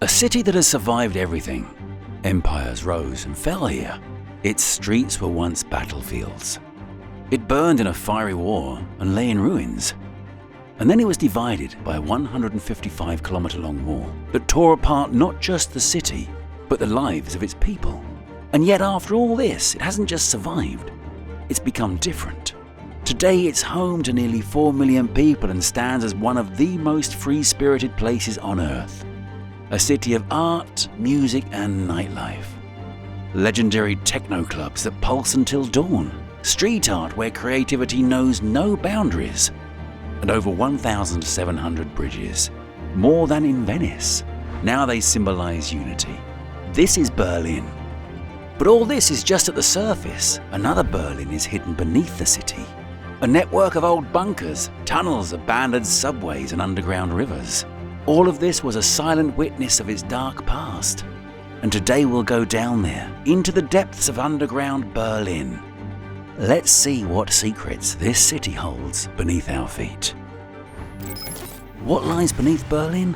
A city that has survived everything. Empires rose and fell here. Its streets were once battlefields. It burned in a fiery war and lay in ruins. And then it was divided by a 155-kilometre-long wall that tore apart not just the city, but the lives of its people. And yet after all this, it hasn't just survived, it's become different. Today it's home to nearly 4 million people and stands as one of the most free-spirited places on Earth. A city of art, music and nightlife. Legendary techno clubs that pulse until dawn. Street art where creativity knows no boundaries. And over 1,700 bridges. More than in Venice. Now they symbolize unity. This is Berlin. But all this is just at the surface. Another Berlin is hidden beneath the city. A network of old bunkers, tunnels, abandoned subways and underground rivers. All of this was a silent witness of its dark past. And today we'll go down there, into the depths of underground Berlin. Let's see what secrets this city holds beneath our feet. What lies beneath Berlin?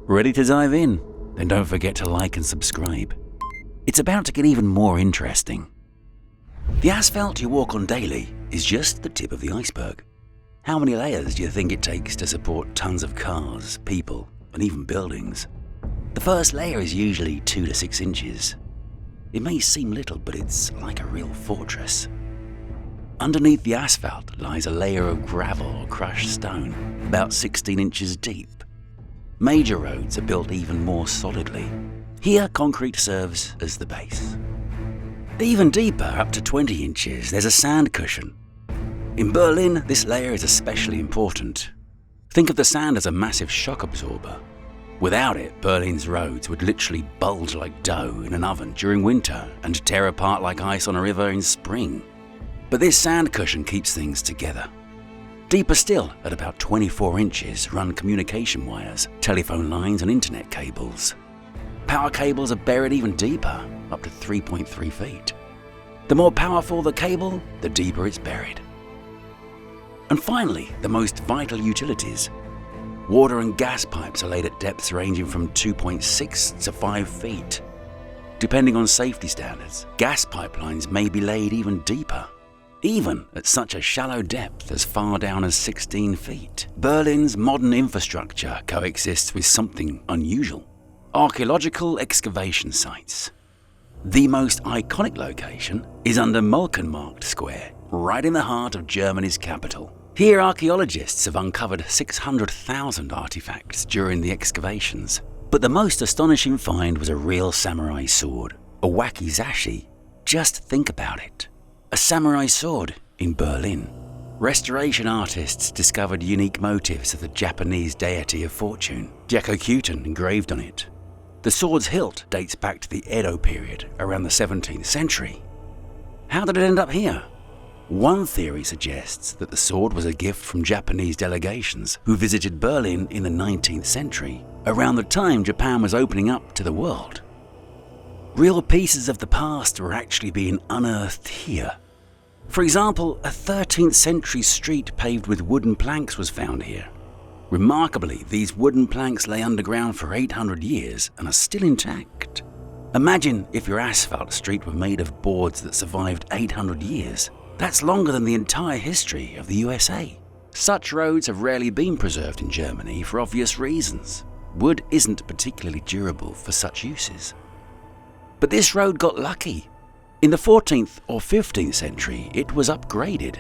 Ready to dive in? Then don't forget to like and subscribe. It's about to get even more interesting. The asphalt you walk on daily is just the tip of the iceberg. How many layers do you think it takes to support tons of cars, people, and even buildings? The first layer is usually 2 to 6 inches. It may seem little, but it's like a real fortress. Underneath the asphalt lies a layer of gravel or crushed stone, about 16 inches deep. Major roads are built even more solidly. Here, concrete serves as the base. Even deeper, up to 20 inches, there's a sand cushion. In Berlin, this layer is especially important. Think of the sand as a massive shock absorber. Without it, Berlin's roads would literally bulge like dough in an oven during winter and tear apart like ice on a river in spring. But this sand cushion keeps things together. Deeper still, at about 24 inches, run communication wires, telephone lines and internet cables. Power cables are buried even deeper, up to 3.3 feet. The more powerful the cable, the deeper it's buried. And finally, the most vital utilities. Water and gas pipes are laid at depths ranging from 2.6 to 5 feet. Depending on safety standards, gas pipelines may be laid even deeper, even at such a shallow depth as far down as 16 feet. Berlin's modern infrastructure coexists with something unusual: archaeological excavation sites. The most iconic location is under Molkenmarkt Square, right in the heart of Germany's capital. Here, archaeologists have uncovered 600,000 artifacts during the excavations. But the most astonishing find was a real samurai sword, a wakizashi. Just think about it. A samurai sword in Berlin. Restoration artists discovered unique motifs of the Japanese deity of fortune, Jakokuten, engraved on it. The sword's hilt dates back to the Edo period, around the 17th century. How did it end up here? One theory suggests that the sword was a gift from Japanese delegations who visited Berlin in the 19th century, around the time Japan was opening up to the world. Real pieces of the past were actually being unearthed here. For example, a 13th century street paved with wooden planks was found here. Remarkably, these wooden planks lay underground for 800 years and are still intact. Imagine if your asphalt street were made of boards that survived 800 years. That's longer than the entire history of the USA. Such roads have rarely been preserved in Germany for obvious reasons. Wood isn't particularly durable for such uses. But this road got lucky. In the 14th or 15th century, it was upgraded.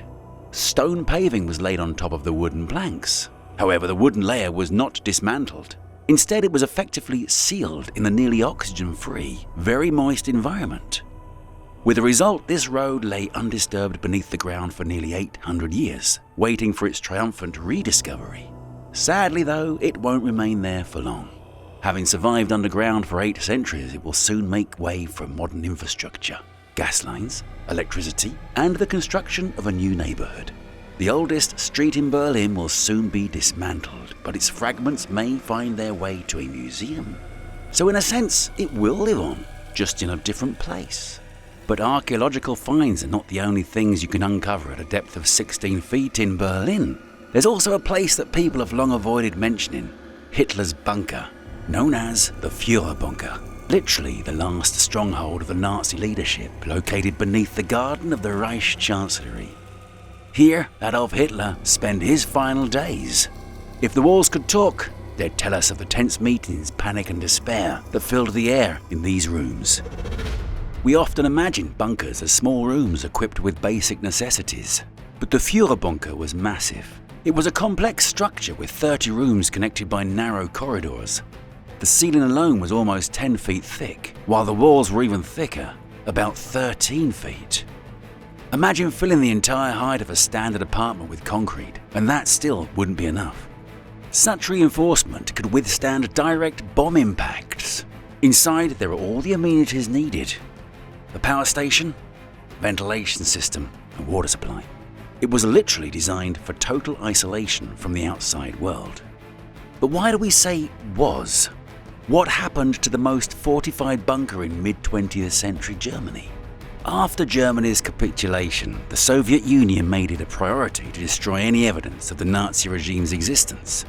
Stone paving was laid on top of the wooden planks. However, the wooden layer was not dismantled. Instead, it was effectively sealed in the nearly oxygen-free, very moist environment. With the result, this road lay undisturbed beneath the ground for nearly 800 years, waiting for its triumphant rediscovery. Sadly though, it won't remain there for long. Having survived underground for 8 centuries, it will soon make way for modern infrastructure, gas lines, electricity, and the construction of a new neighborhood. The oldest street in Berlin will soon be dismantled, but its fragments may find their way to a museum. So in a sense, it will live on, just in a different place. But archaeological finds are not the only things you can uncover at a depth of 16 feet in Berlin. There's also a place that people have long avoided mentioning, Hitler's bunker, known as the Führerbunker, literally the last stronghold of the Nazi leadership, located beneath the garden of the Reich Chancellery. Here, Adolf Hitler spent his final days. If the walls could talk, they'd tell us of the tense meetings, panic and despair that filled the air in these rooms. We often imagine bunkers as small rooms equipped with basic necessities, but the Führerbunker was massive. It was a complex structure with 30 rooms connected by narrow corridors. The ceiling alone was almost 10 feet thick, while the walls were even thicker, about 13 feet. Imagine filling the entire height of a standard apartment with concrete, and that still wouldn't be enough. Such reinforcement could withstand direct bomb impacts. Inside, there were all the amenities needed: a power station, ventilation system, and water supply. It was literally designed for total isolation from the outside world. But why do we say was? What happened to the most fortified bunker in mid-20th century Germany? After Germany's capitulation, the Soviet Union made it a priority to destroy any evidence of the Nazi regime's existence.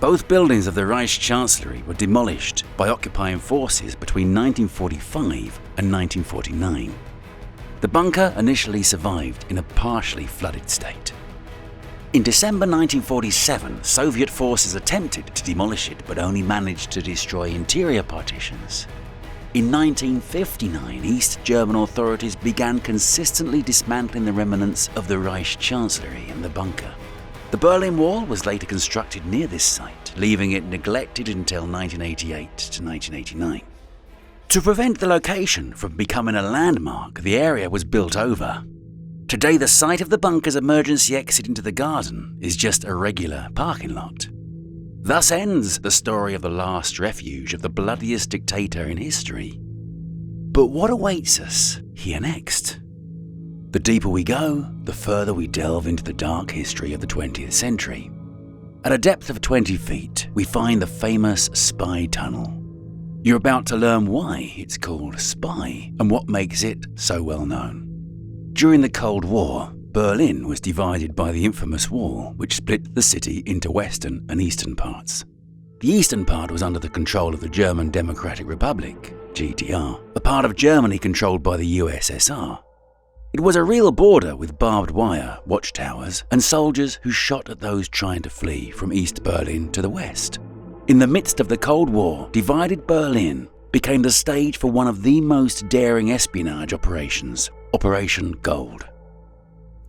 Both buildings of the Reich Chancellery were demolished by occupying forces between 1945 and 1949. The bunker initially survived in a partially flooded state. In December 1947, Soviet forces attempted to demolish it but only managed to destroy interior partitions. In 1959, East German authorities began consistently dismantling the remnants of the Reich Chancellery and the bunker. The Berlin Wall was later constructed near this site, leaving it neglected until 1988 to 1989. To prevent the location from becoming a landmark, the area was built over. Today, the site of the bunker's emergency exit into the garden is just a regular parking lot. Thus ends the story of the last refuge of the bloodiest dictator in history. But what awaits us here next? The deeper we go, the further we delve into the dark history of the 20th century. At a depth of 20 feet, we find the famous Spy Tunnel. You're about to learn why it's called Spy and what makes it so well known. During the Cold War, Berlin was divided by the infamous wall, which split the city into western and eastern parts. The eastern part was under the control of the German Democratic Republic, GDR, a part of Germany controlled by the USSR. It was a real border with barbed wire, watchtowers, and soldiers who shot at those trying to flee from East Berlin to the west. In the midst of the Cold War, divided Berlin became the stage for one of the most daring espionage operations, Operation Gold.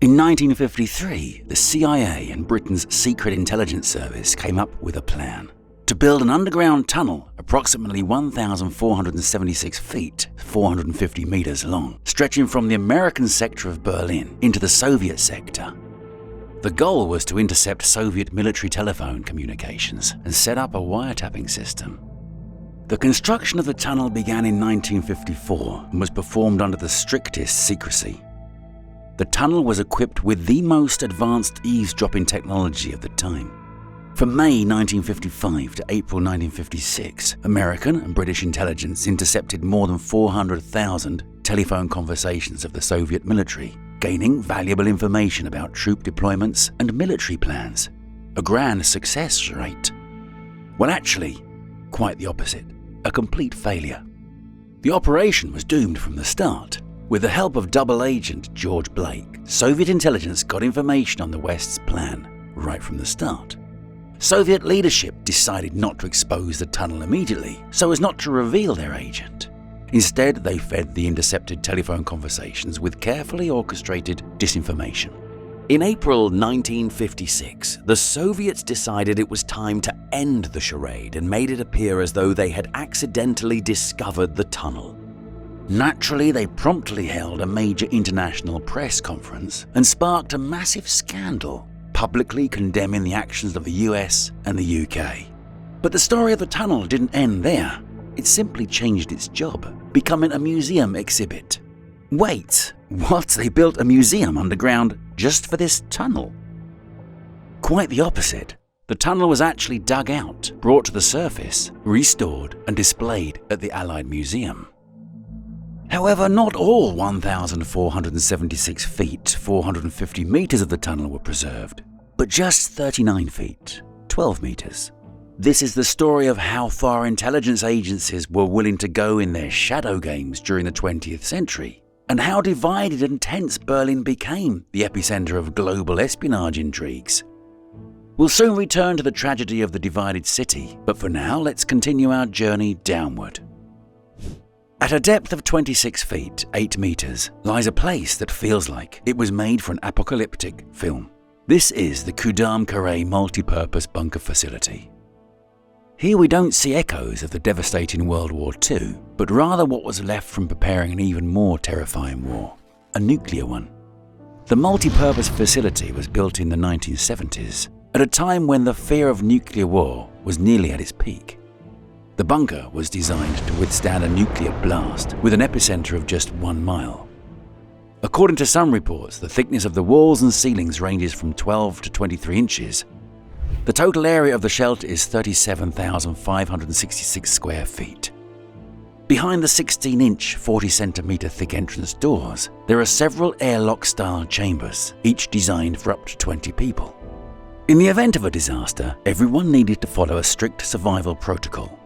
In 1953, the CIA and Britain's Secret Intelligence Service came up with a plan to build an underground tunnel approximately 1,476 feet, 450 meters long, stretching from the American sector of Berlin into the Soviet sector. The goal was to intercept Soviet military telephone communications and set up a wiretapping system. The construction of the tunnel began in 1954 and was performed under the strictest secrecy. The tunnel was equipped with the most advanced eavesdropping technology of the time. From May 1955 to April 1956, American and British intelligence intercepted more than 400,000 telephone conversations of the Soviet military, gaining valuable information about troop deployments and military plans. A grand success rate. Well, actually, quite the opposite. A complete failure. The operation was doomed from the start. With the help of double agent George Blake, Soviet intelligence got information on the West's plan right from the start. Soviet leadership decided not to expose the tunnel immediately so as not to reveal their agent. Instead, they fed the intercepted telephone conversations with carefully orchestrated disinformation. In April 1956, the Soviets decided it was time to end the charade and made it appear as though they had accidentally discovered the tunnel. Naturally, they promptly held a major international press conference and sparked a massive scandal, publicly condemning the actions of the US and the UK. But the story of the tunnel didn't end there. It simply changed its job, becoming a museum exhibit. Wait, what? They built a museum underground just for this tunnel? Quite the opposite. The tunnel was actually dug out, brought to the surface, restored, and displayed at the Allied Museum. However, not all 1,476 feet, 450 meters of the tunnel were preserved. but just 39 feet, 12 meters. This is the story of how far intelligence agencies were willing to go in their shadow games during the 20th century, and how divided and tense Berlin became the epicenter of global espionage intrigues. We'll soon return to the tragedy of the divided city, but for now, let's continue our journey downward. At a depth of 26 feet, 8 meters, lies a place that feels like it was made for an apocalyptic film. This is the Kudamm-Karree multi-purpose bunker facility. Here we don't see echoes of the devastating World War II, but rather what was left from preparing an even more terrifying war, a nuclear one. The multi-purpose facility was built in the 1970s, at a time when the fear of nuclear war was nearly at its peak. The bunker was designed to withstand a nuclear blast with an epicenter of just 1 mile. According to some reports, the thickness of the walls and ceilings ranges from 12 to 23 inches. The total area of the shelter is 37,566 square feet. Behind the 16-inch, 40-centimeter thick entrance doors, there are several airlock-style chambers, each designed for up to 20 people. In the event of a disaster, everyone needed to follow a strict survival protocol.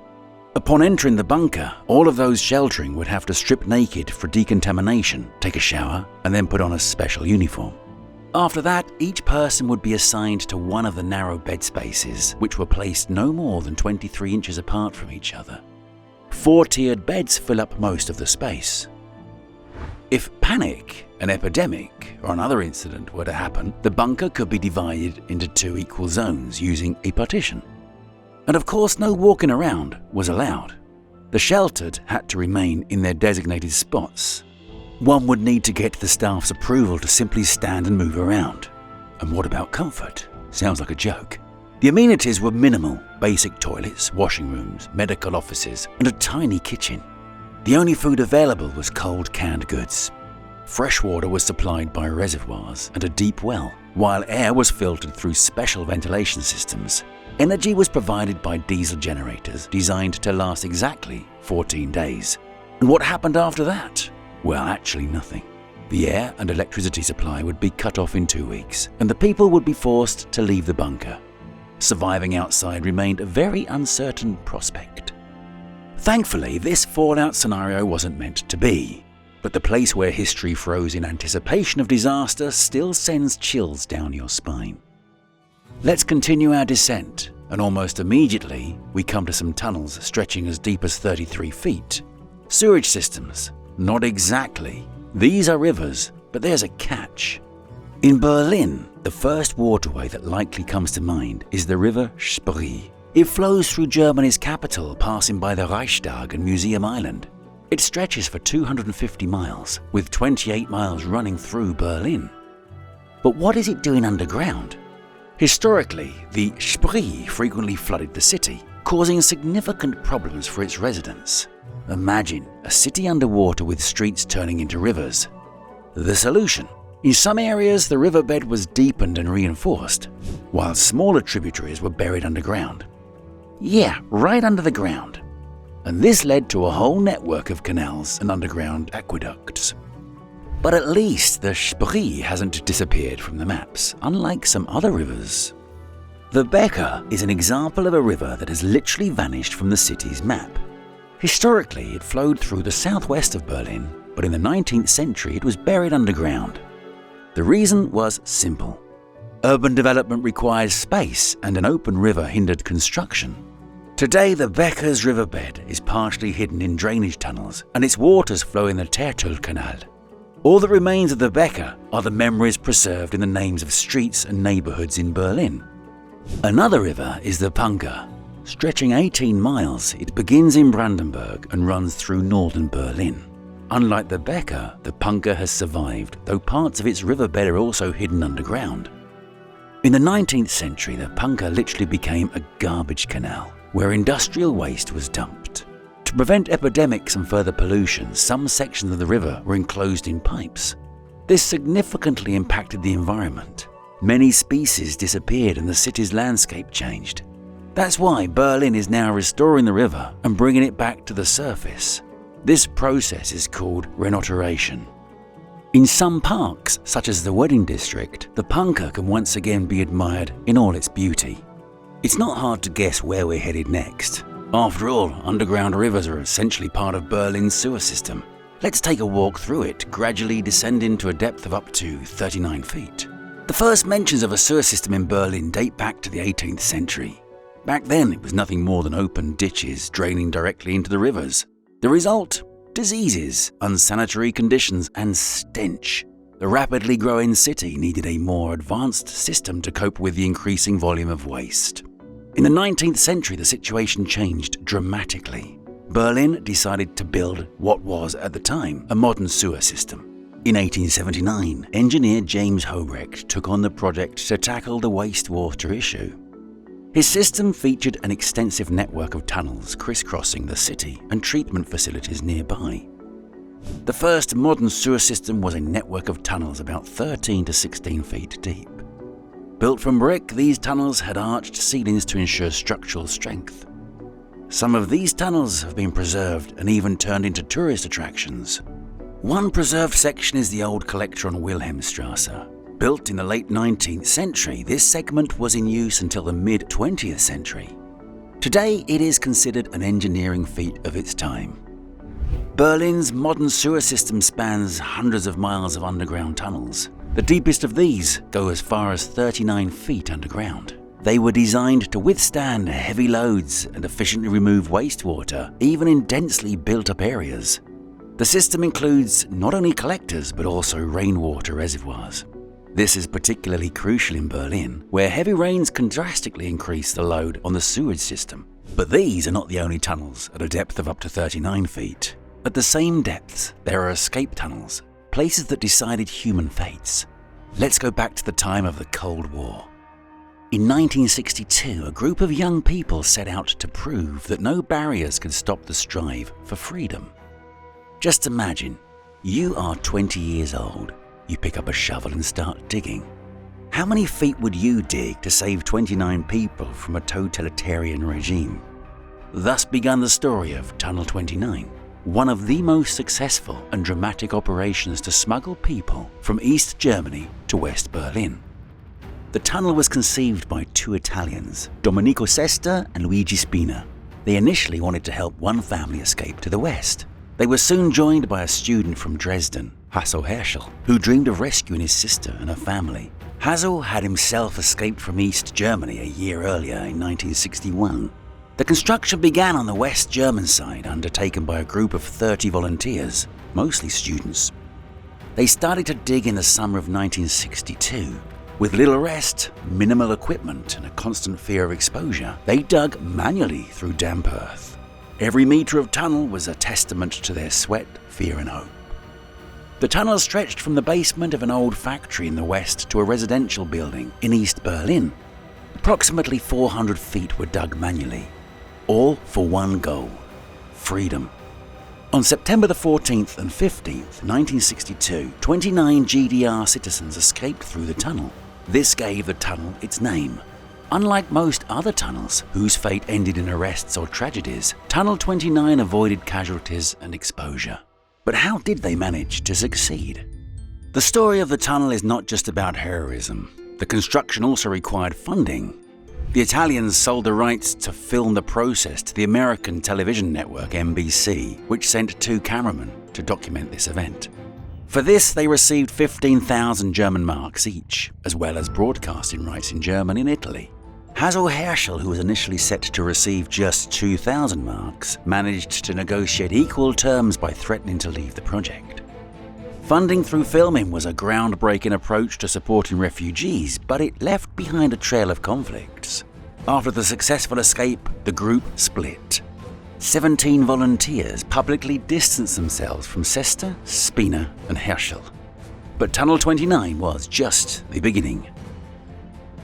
Upon entering the bunker, all of those sheltering would have to strip naked for decontamination, take a shower, and then put on a special uniform. After that, each person would be assigned to one of the narrow bed spaces, which were placed no more than 23 inches apart from each other. 4-tiered beds fill up most of the space. If panic, an epidemic, or another incident were to happen, the bunker could be divided into 2 equal zones using a partition. And of course, no walking around was allowed. The sheltered had to remain in their designated spots. One would need to get the staff's approval to simply stand and move around. And what about comfort? Sounds like a joke. The amenities were minimal: basic toilets, washing rooms, medical offices, and a tiny kitchen. The only food available was cold canned goods. Fresh water was supplied by reservoirs and a deep well, while air was filtered through special ventilation systems. Energy was provided by diesel generators designed to last exactly 14 days. And what happened after that? Well, actually nothing. The air and electricity supply would be cut off in 2 weeks, and the people would be forced to leave the bunker. Surviving outside remained a very uncertain prospect. Thankfully, this fallout scenario wasn't meant to be, but the place where history froze in anticipation of disaster still sends chills down your spine. Let's continue our descent, and almost immediately we come to some tunnels stretching as deep as 33 feet. Sewage systems. Not exactly. These are rivers, but there's a catch. In Berlin, the first waterway that likely comes to mind is the river Spree. It flows through Germany's capital, passing by the Reichstag and Museum Island. It stretches for 250 miles, with 28 miles running through Berlin. But what is it doing underground? Historically, the Spree frequently flooded the city, causing significant problems for its residents. Imagine a city underwater with streets turning into rivers. The solution: in some areas the riverbed was deepened and reinforced, while smaller tributaries were buried underground. Yeah, right under the ground. And this led to a whole network of canals and underground aqueducts. But at least the Spree hasn't disappeared from the maps, unlike some other rivers. The Becker is an example of a river that has literally vanished from the city's map. Historically, it flowed through the southwest of Berlin, but in the 19th century it was buried underground. The reason was simple. Urban development requires space, and an open river hindered construction. Today, the Becker's riverbed is partially hidden in drainage tunnels, and its waters flow in the Teertunnel. All that remains of the Becker are the memories preserved in the names of streets and neighborhoods in Berlin. Another river is the Punker. Stretching 18 miles, it begins in Brandenburg and runs through northern Berlin. Unlike the Becker, the Punker has survived, though parts of its riverbed are also hidden underground. In the 19th century, the Punker literally became a garbage canal, where industrial waste was dumped. To prevent epidemics and further pollution, some sections of the river were enclosed in pipes. This significantly impacted the environment. Many species disappeared and the city's landscape changed. That's why Berlin is now restoring the river and bringing it back to the surface. This process is called renaturation. In some parks, such as the Wedding District, the Punker can once again be admired in all its beauty. It's not hard to guess where we're headed next. After all, underground rivers are essentially part of Berlin's sewer system. Let's take a walk through it, gradually descending to a depth of up to 39 feet. The first mentions of a sewer system in Berlin date back to the 18th century. Back then, it was nothing more than open ditches draining directly into the rivers. The result? Diseases, unsanitary conditions, and stench. The rapidly growing city needed a more advanced system to cope with the increasing volume of waste. In the 19th century, the situation changed dramatically. Berlin decided to build what was, at the time, a modern sewer system. In 1879, engineer James Hobrecht took on the project to tackle the wastewater issue. His system featured an extensive network of tunnels crisscrossing the city and treatment facilities nearby. The first modern sewer system was a network of tunnels about 13 to 16 feet deep. Built from brick, these tunnels had arched ceilings to ensure structural strength. Some of these tunnels have been preserved and even turned into tourist attractions. One preserved section is the old collector on Wilhelmstrasse. Built in the late 19th century, this segment was in use until the mid-20th century. Today, it is considered an engineering feat of its time. Berlin's modern sewer system spans hundreds of miles of underground tunnels. The deepest of these go as far as 39 feet underground. They were designed to withstand heavy loads and efficiently remove wastewater, even in densely built-up areas. The system includes not only collectors, but also rainwater reservoirs. This is particularly crucial in Berlin, where heavy rains can drastically increase the load on the sewage system. But these are not the only tunnels at a depth of up to 39 feet. At the same depths, there are escape tunnels, places that decided human fates. Let's go back to the time of the Cold War. In 1962, a group of young people set out to prove that no barriers could stop the strive for freedom. Just imagine, you are 20 years old. You pick up a shovel and start digging. How many feet would you dig to save 29 people from a totalitarian regime? Thus began the story of Tunnel 29, one of the most successful and dramatic operations to smuggle people from East Germany to West Berlin. The tunnel was conceived by two Italians, Domenico Sesta and Luigi Spina. They initially wanted to help one family escape to the west. They were soon joined by a student from Dresden, Hasso Herschel, who dreamed of rescuing his sister and her family. Hasso had himself escaped from East Germany a year earlier in 1961. The construction began on the West German side, undertaken by a group of 30 volunteers, mostly students. They started to dig in the summer of 1962. With little rest, minimal equipment, and a constant fear of exposure, they dug manually through damp earth. Every meter of tunnel was a testament to their sweat, fear, and hope. The tunnel stretched from the basement of an old factory in the west to a residential building in East Berlin. Approximately 400 feet were dug manually, all for one goal: freedom. On September the 14th and 15th, 1962, 29 GDR citizens escaped through the tunnel. This gave the tunnel its name. Unlike most other tunnels, whose fate ended in arrests or tragedies, Tunnel 29 avoided casualties and exposure. But how did they manage to succeed? The story of the tunnel is not just about heroism. The construction also required funding. The Italians sold the rights to film the process to the American television network NBC, which sent 2 cameramen to document this event. For this, they received 15,000 German marks each, as well as broadcasting rights in Germany and Italy. Hasso Herschel, who was initially set to receive just 2,000 marks, managed to negotiate equal terms by threatening to leave the project. Funding through filming was a groundbreaking approach to supporting refugees, but it left behind a trail of conflicts. After the successful escape, the group split. 17 volunteers publicly distanced themselves from Sesta, Spina, and Herschel. But Tunnel 29 was just the beginning.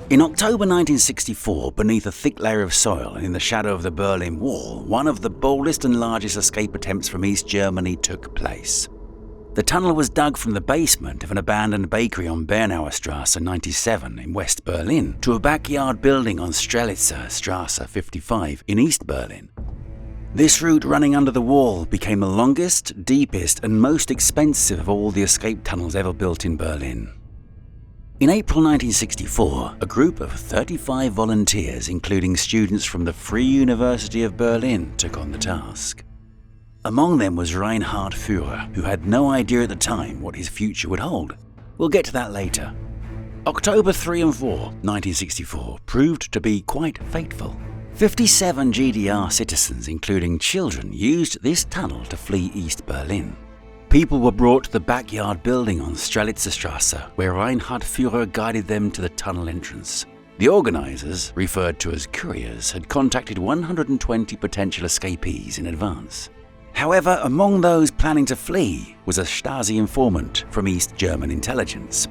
In October 1964, beneath a thick layer of soil and in the shadow of the Berlin Wall, one of the boldest and largest escape attempts from East Germany took place. The tunnel was dug from the basement of an abandoned bakery on Bernauer Strasse 97 in West Berlin to a backyard building on Strelitzer Strasse 55 in East Berlin. This route running under the wall became the longest, deepest, and most expensive of all the escape tunnels ever built in Berlin. In April 1964, a group of 35 volunteers, including students from the Free University of Berlin, took on the task. Among them was Reinhard Führer, who had no idea at the time what his future would hold. We'll get to that later. October 3 and 4, 1964, proved to be quite fateful. 57 GDR citizens, including children, used this tunnel to flee East Berlin. People were brought to the backyard building on Strelitzerstrasse, where Reinhard Führer guided them to the tunnel entrance. The organizers, referred to as couriers, had contacted 120 potential escapees in advance. However, among those planning to flee was a Stasi informant from East German intelligence.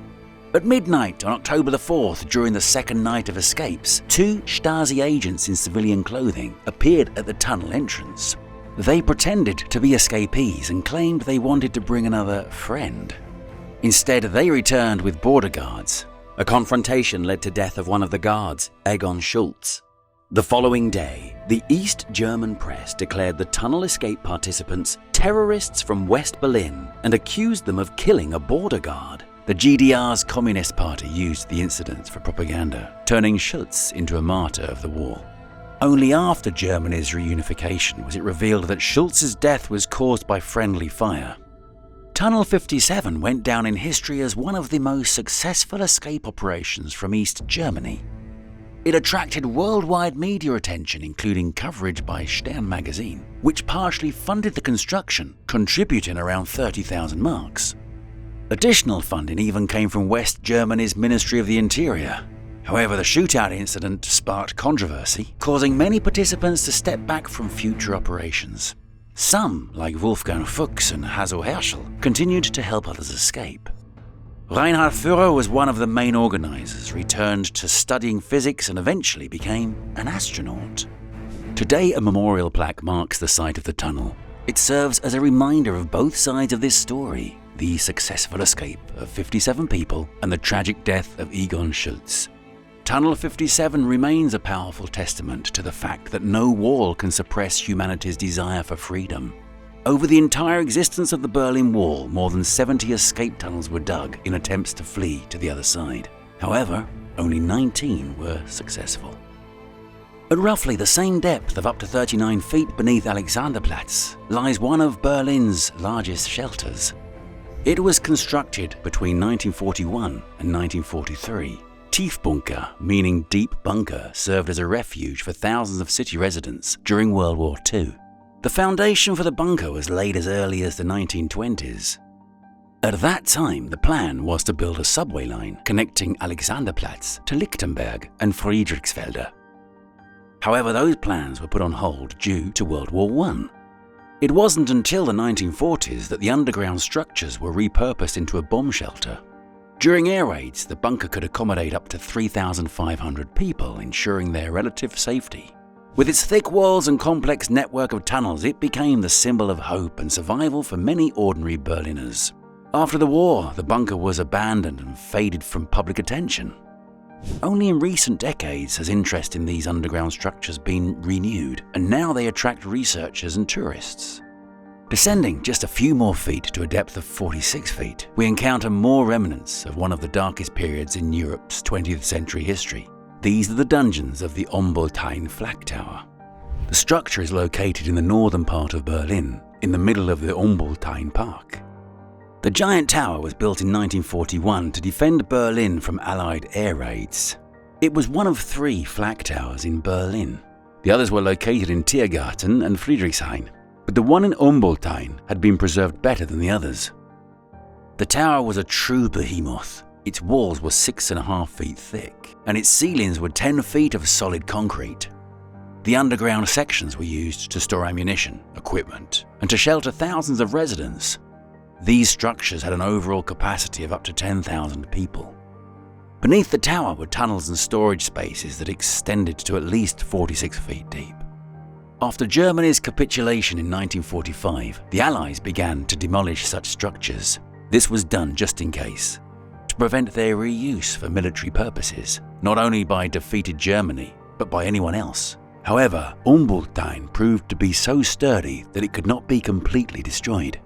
At midnight on October the 4th, during the second night of escapes, 2 Stasi agents in civilian clothing appeared at the tunnel entrance. They pretended to be escapees and claimed they wanted to bring another friend. Instead, they returned with border guards. A confrontation led to death of one of the guards, Egon Schultz. The following day, the East German press declared the tunnel escape participants terrorists from West Berlin and accused them of killing a border guard. The GDR's Communist Party used the incident for propaganda, turning Schultz into a martyr of the war. Only after Germany's reunification was it revealed that Schultz's death was caused by friendly fire. Tunnel 57 went down in history as one of the most successful escape operations from East Germany. It attracted worldwide media attention, including coverage by Stern magazine, which partially funded the construction, contributing around 30,000 marks. Additional funding even came from West Germany's Ministry of the Interior. However, the shootout incident sparked controversy, causing many participants to step back from future operations. Some, like Wolfgang Fuchs and Hasso Herschel, continued to help others escape. Reinhard Führer was one of the main organizers, returned to studying physics and eventually became an astronaut. Today, a memorial plaque marks the site of the tunnel. It serves as a reminder of both sides of this story, the successful escape of 57 people and the tragic death of Egon Schultz. Tunnel 57 remains a powerful testament to the fact that no wall can suppress humanity's desire for freedom. Over the entire existence of the Berlin Wall, more than 70 escape tunnels were dug in attempts to flee to the other side. However, only 19 were successful. At roughly the same depth of up to 39 feet beneath Alexanderplatz lies one of Berlin's largest shelters. It was constructed between 1941 and 1943. Tiefbunker, meaning deep bunker, served as a refuge for thousands of city residents during World War II. The foundation for the bunker was laid as early as the 1920s. At that time, the plan was to build a subway line connecting Alexanderplatz to Lichtenberg and Friedrichsfelde. However, those plans were put on hold due to World War I. It wasn't until the 1940s that the underground structures were repurposed into a bomb shelter. During air raids, the bunker could accommodate up to 3,500 people, ensuring their relative safety. With its thick walls and complex network of tunnels, it became the symbol of hope and survival for many ordinary Berliners. After the war, the bunker was abandoned and faded from public attention. Only in recent decades has interest in these underground structures been renewed, and now they attract researchers and tourists. Descending just a few more feet to a depth of 46 feet, we encounter more remnants of one of the darkest periods in Europe's 20th century history. These are the dungeons of the Umbolthain Flak Tower. The structure is located in the northern part of Berlin, in the middle of the Umbolthain Park. The giant tower was built in 1941 to defend Berlin from Allied air raids. It was one of 3 flak towers in Berlin. The others were located in Tiergarten and Friedrichshain, but the one in Umbolthain had been preserved better than the others. The tower was a true behemoth. Its walls were 6.5 feet thick, and its ceilings were 10 feet of solid concrete. The underground sections were used to store ammunition, equipment, and to shelter thousands of residents. These structures had an overall capacity of up to 10,000 people. Beneath the tower were tunnels and storage spaces that extended to at least 46 feet deep. After Germany's capitulation in 1945, the Allies began to demolish such structures. This was done just in case, to prevent their reuse for military purposes, not only by defeated Germany, but by anyone else. However, Unearthing proved to be so sturdy that it could not be completely destroyed.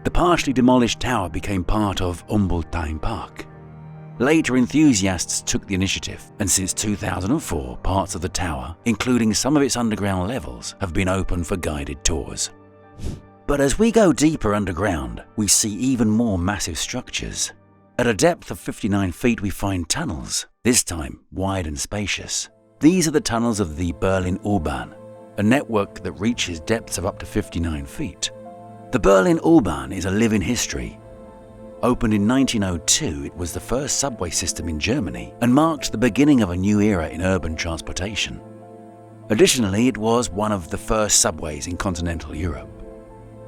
The partially demolished tower became part of Unearthing Park. Later, enthusiasts took the initiative, and since 2004, parts of the tower, including some of its underground levels, have been open for guided tours. But as we go deeper underground, we see even more massive structures. At a depth of 59 feet, we find tunnels, this time wide and spacious. These are the tunnels of the Berlin U-Bahn, a network that reaches depths of up to 59 feet. The Berlin U-Bahn is a living history. Opened in 1902, it was the first subway system in Germany and marked the beginning of a new era in urban transportation. Additionally, it was one of the first subways in continental Europe.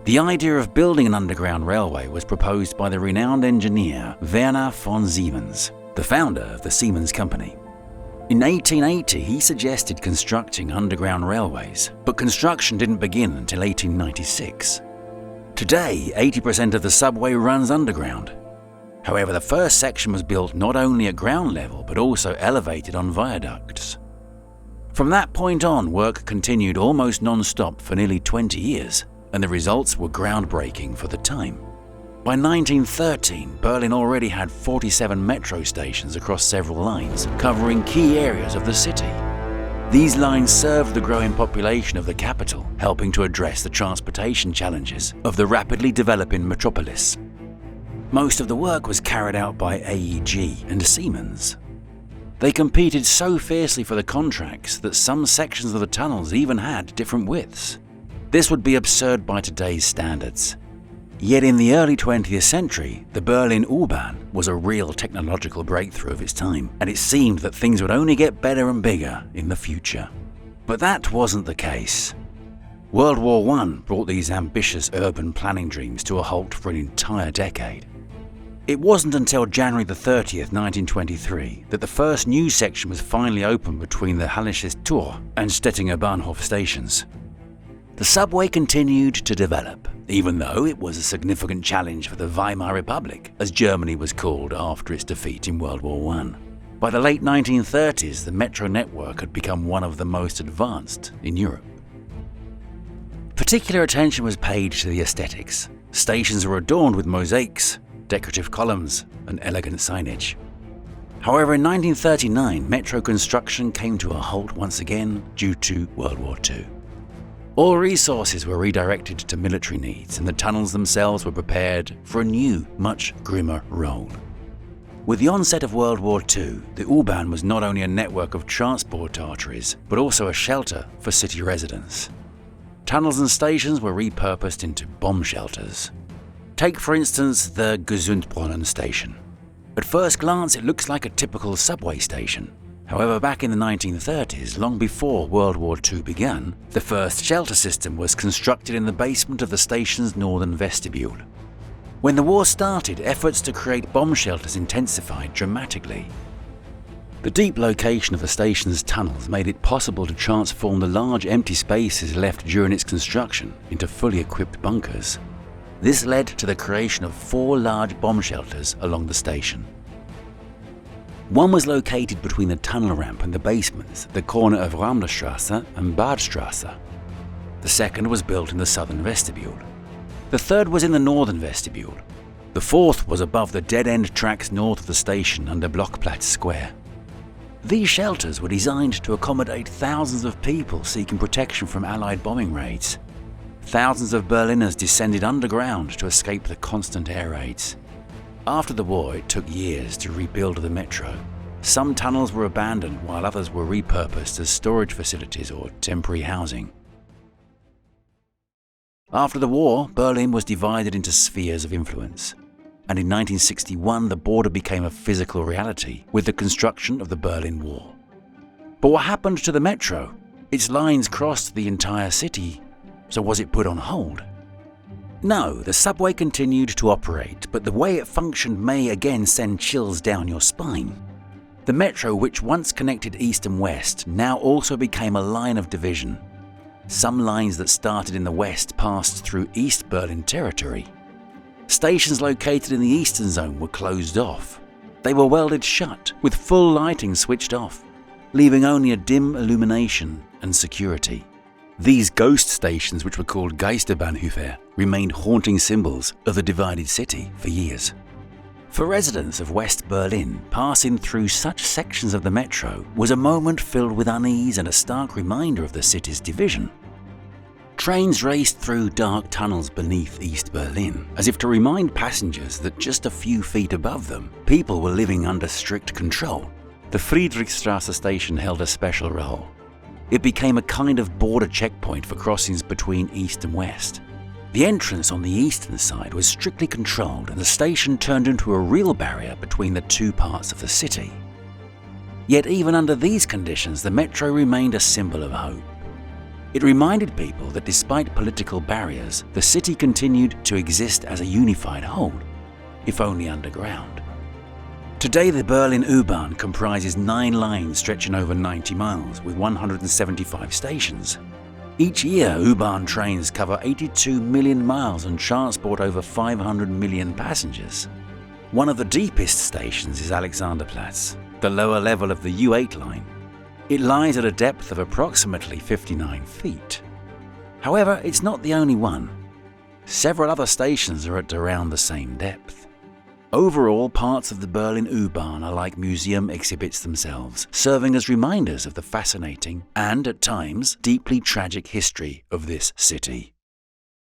The idea of building an underground railway was proposed by the renowned engineer Werner von Siemens, the founder of the Siemens Company. In 1880, he suggested constructing underground railways, but construction didn't begin until 1896. Today, 80% of the subway runs underground. However, the first section was built not only at ground level, but also elevated on viaducts. From that point on, work continued almost non-stop for nearly 20 years, and the results were groundbreaking for the time. By 1913, Berlin already had 47 metro stations across several lines, covering key areas of the city. These lines served the growing population of the capital, helping to address the transportation challenges of the rapidly developing metropolis. Most of the work was carried out by AEG and Siemens. They competed so fiercely for the contracts that some sections of the tunnels even had different widths. This would be absurd by today's standards. Yet in the early 20th century, the Berlin U-Bahn was a real technological breakthrough of its time, and it seemed that things would only get better and bigger in the future. But that wasn't the case. World War I brought these ambitious urban planning dreams to a halt for an entire decade. It wasn't until January 30th, 1923, that the first new section was finally opened between the Hallisches Tor and Stettinger Bahnhof stations. The subway continued to develop, even though it was a significant challenge for the Weimar Republic, as Germany was called after its defeat in World War I. By the late 1930s, the metro network had become one of the most advanced in Europe. Particular attention was paid to the aesthetics. Stations were adorned with mosaics, decorative columns, and elegant signage. However, in 1939, metro construction came to a halt once again due to World War II. All resources were redirected to military needs, and the tunnels themselves were prepared for a new, much grimmer role. With the onset of World War II, the U-Bahn was not only a network of transport arteries, but also a shelter for city residents. Tunnels and stations were repurposed into bomb shelters. Take, for instance, the Gesundbrunnen station. At first glance, it looks like a typical subway station. However, back in the 1930s, long before World War II began, the first shelter system was constructed in the basement of the station's northern vestibule. When the war started, efforts to create bomb shelters intensified dramatically. The deep location of the station's tunnels made it possible to transform the large empty spaces left during its construction into fully equipped bunkers. This led to the creation of 4 large bomb shelters along the station. One was located between the tunnel ramp and the basements at the corner of Ramlerstrasse and Badstrasse. The second was built in the southern vestibule. The third was in the northern vestibule. The fourth was above the dead-end tracks north of the station under Blockplatz Square. These shelters were designed to accommodate thousands of people seeking protection from Allied bombing raids. Thousands of Berliners descended underground to escape the constant air raids. After the war, it took years to rebuild the metro. Some tunnels were abandoned while others were repurposed as storage facilities or temporary housing. After the war, Berlin was divided into spheres of influence, and in 1961 the border became a physical reality with the construction of the Berlin Wall. But what happened to the metro? Its lines crossed the entire city, so was it put on hold? No, the subway continued to operate, but the way it functioned may again send chills down your spine. The metro, which once connected east and west, now also became a line of division. Some lines that started in the west passed through East Berlin territory. Stations located in the eastern zone were closed off. They were welded shut, with full lighting switched off. leaving only a dim illumination and security. These ghost stations, which were called Geisterbahnhöfe, remained haunting symbols of the divided city for years. For residents of West Berlin, passing through such sections of the metro was a moment filled with unease and a stark reminder of the city's division. Trains raced through dark tunnels beneath East Berlin, as if to remind passengers that just a few feet above them, people were living under strict control. The Friedrichstraße station held a special role. It became a kind of border checkpoint for crossings between East and West. The entrance on the eastern side was strictly controlled, and the station turned into a real barrier between the two parts of the city. Yet even under these conditions, the metro remained a symbol of hope. It reminded people that despite political barriers, the city continued to exist as a unified whole, if only underground. Today, the Berlin U-Bahn comprises 9 lines stretching over 90 miles with 175 stations. Each year, U-Bahn trains cover 82 million miles and transport over 500 million passengers. One of the deepest stations is Alexanderplatz, the lower level of the U8 line. It lies at a depth of approximately 59 feet. However, it's not the only one. Several other stations are at around the same depth. Overall, parts of the Berlin U-Bahn are like museum exhibits themselves, serving as reminders of the fascinating and, at times, deeply tragic history of this city.